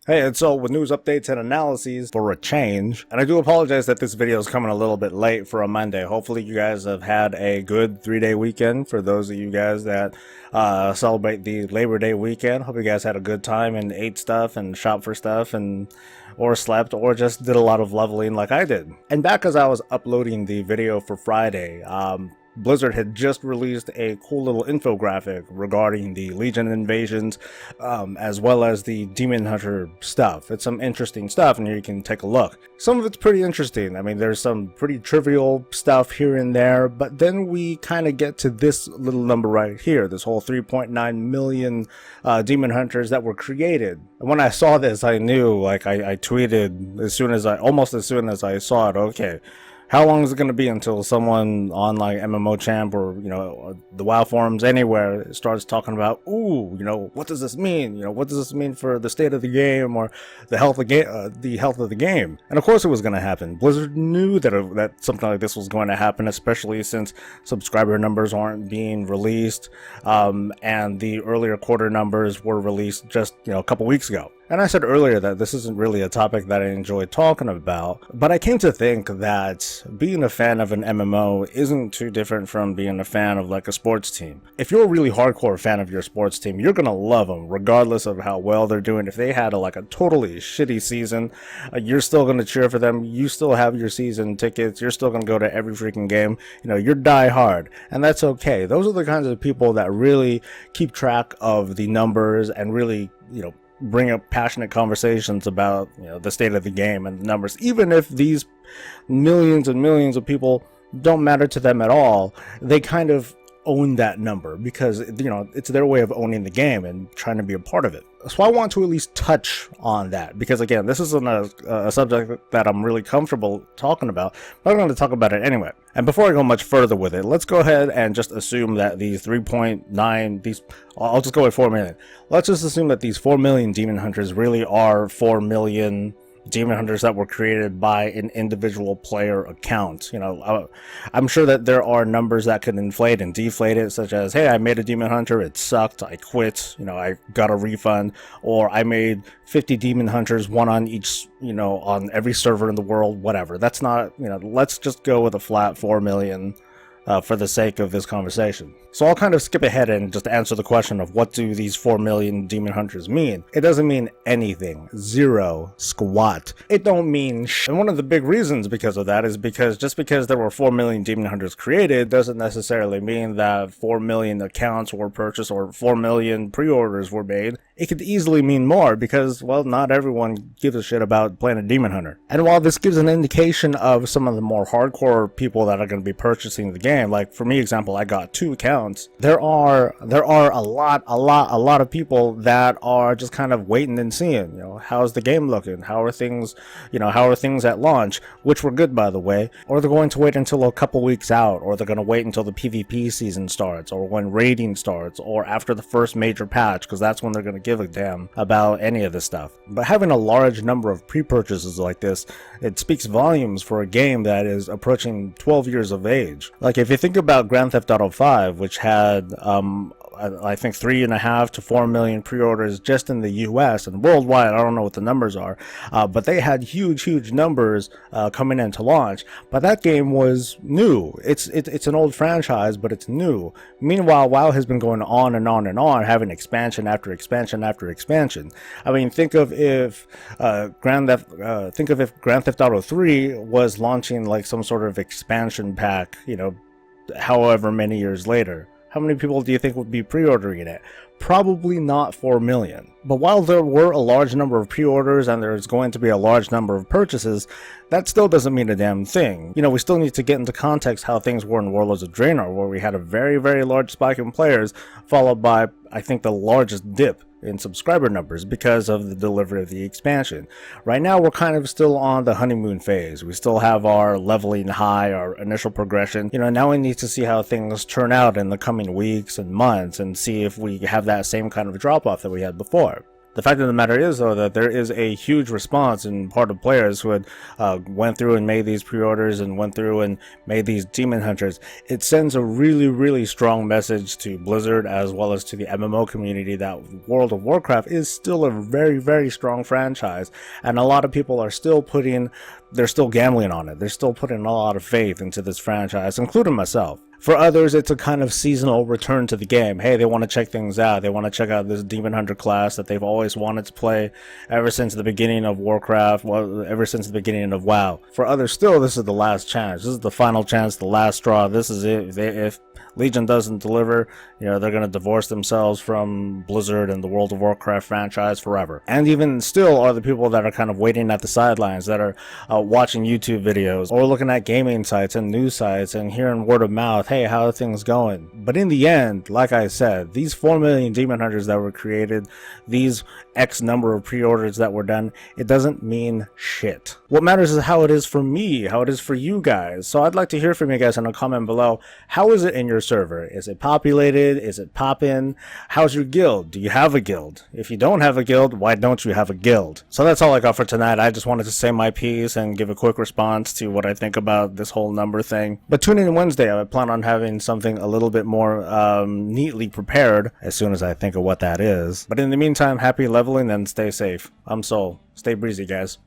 Hey, and so with news updates and analyses for a change, and I do apologize that this video is coming a little bit late for a Monday. Hopefully you guys have had a good 3-day weekend for those of you guys that celebrate the Labor Day weekend. Hope you guys had a good time and ate stuff and shopped for stuff and or slept or just did a lot of leveling like I did. And back as I was uploading the video for Friday, Blizzard had just released a cool little infographic regarding the Legion invasions, as well as the Demon Hunter stuff. It's some interesting stuff, and you can take a look. Some of it's pretty interesting. I mean, there's some pretty trivial stuff here and there, but then we kind of get to this little number right here, this whole 3.9 million Demon Hunters that were created. And when I saw this, I knew, like, I tweeted almost as soon as I saw it, okay, how long is it going to be until someone on like MMO Champ or, the WoW forums anywhere starts talking about, ooh, what does this mean? What does this mean for the state of the game or the health of the game? And of course it was going to happen. Blizzard knew that something like this was going to happen, especially since subscriber numbers aren't being released, and the earlier quarter numbers were released just, a couple weeks ago. And I said earlier that this isn't really a topic that I enjoy talking about, but I came to think that being a fan of an MMO isn't too different from being a fan of like a sports team. If you're a really hardcore fan of your sports team, you're gonna love them regardless of how well they're doing. If they had a totally shitty season, you're still gonna cheer for them. You still have your season tickets. You're still gonna go to every freaking game. You're die hard, and that's okay. Those are the kinds of people that really keep track of the numbers and really, bring up passionate conversations about the state of the game and the numbers, even if these millions and millions of people don't matter to them at all. They kind of own that number because it's their way of owning the game and trying to be a part of it. So I want to at least touch on that because, again, this isn't a subject that I'm really comfortable talking about, but I'm going to talk about it anyway. And before I go much further with it, let's go ahead and just assume that these 3.9, I'll just go with 4 million. Let's just assume that these 4 million Demon Hunters really are 4 million Demon Hunters that were created by an individual player account. I'm sure that there are numbers that could inflate and deflate it, such as, hey, I made a Demon Hunter, it sucked, I quit, I got a refund, or I made 50 Demon Hunters, one on each, on every server in the world, whatever. That's not, let's just go with a flat 4 million for the sake of this conversation. So I'll kind of skip ahead and just answer the question of what do these 4 million Demon Hunters mean? It doesn't mean anything. Zero. Squat. It don't mean And one of the big reasons because of that is because just because there were 4 million Demon Hunters created doesn't necessarily mean that 4 million accounts were purchased or 4 million pre-orders were made. It could easily mean more because, well, not everyone gives a shit about playing a Demon Hunter. And while this gives an indication of some of the more hardcore people that are going to be purchasing the game, like for me, example, I got 2 accounts. There are a lot of people that are just kind of waiting and seeing, how's the game looking? How are things at launch, which were good, by the way, or they're going to wait until a couple weeks out, or they're going to wait until the PvP season starts, or when raiding starts, or after the first major patch, because that's when they're going to give a damn about any of this stuff. But having a large number of pre-purchases like this, it speaks volumes for a game that is approaching 12 years of age. Like if you think about Grand Theft Auto 5, which had I think 3.5 to 4 million pre-orders just in the US, and worldwide I don't know what the numbers are, but they had huge numbers coming into launch. But that game was new. It's an old franchise, but it's new. Meanwhile, WoW has been going on and on and on, having expansion after expansion after expansion. I mean, think of if Grand Theft Auto 3 was launching like some sort of expansion pack, however many years later. How many people do you think would be pre-ordering it? Probably not 4 million. But while there were a large number of pre-orders and there's going to be a large number of purchases, that still doesn't mean a damn thing. We still need to get into context how things were in Warlords of Draenor, where we had a very, very large spike in players, followed by, I think, the largest dip in subscriber numbers because of the delivery of the expansion. Right now we're kind of still on the honeymoon phase. We still have our leveling high, our initial progression. Now we need to see how things turn out in the coming weeks and months and see if we have that same kind of drop off that we had before. The fact of the matter is, though, that there is a huge response in part of players who had went through and made these pre-orders and went through and made these Demon Hunters. It sends a really, really strong message to Blizzard as well as to the MMO community that World of Warcraft is still a very, very strong franchise, and a lot of people are still they're still gambling on it. They're still putting a lot of faith into this franchise, including myself. For others, it's a kind of seasonal return to the game. Hey, they want to check things out. They want to check out this Demon Hunter class that they've always wanted to play ever since the beginning of Warcraft, ever since the beginning of WoW. For others still, this is the last chance. This is the final chance, the last straw. This is it. If Legion doesn't deliver, they're going to divorce themselves from Blizzard and the World of Warcraft franchise forever. And even still are the people that are kind of waiting at the sidelines, that are watching YouTube videos or looking at gaming sites and news sites and hearing word of mouth, hey, how are things going? But in the end, like I said, these 4 million Demon Hunters that were created, these X number of pre-orders that were done, it doesn't mean shit. What matters is how it is for me, how it is for you guys. So I'd like to hear from you guys in a comment below. How is it in your server? Is it populated? Is it poppin'? How's your guild? Do you have a guild? If you don't have a guild, why don't you have a guild? So that's all I got for tonight. I just wanted to say my piece and give a quick response to what I think about this whole number thing. But tune in Wednesday. I plan on having something a little bit more neatly prepared as soon as I think of what that is. But in the meantime, happy leveling and stay safe. I'm Soul. Stay breezy, guys.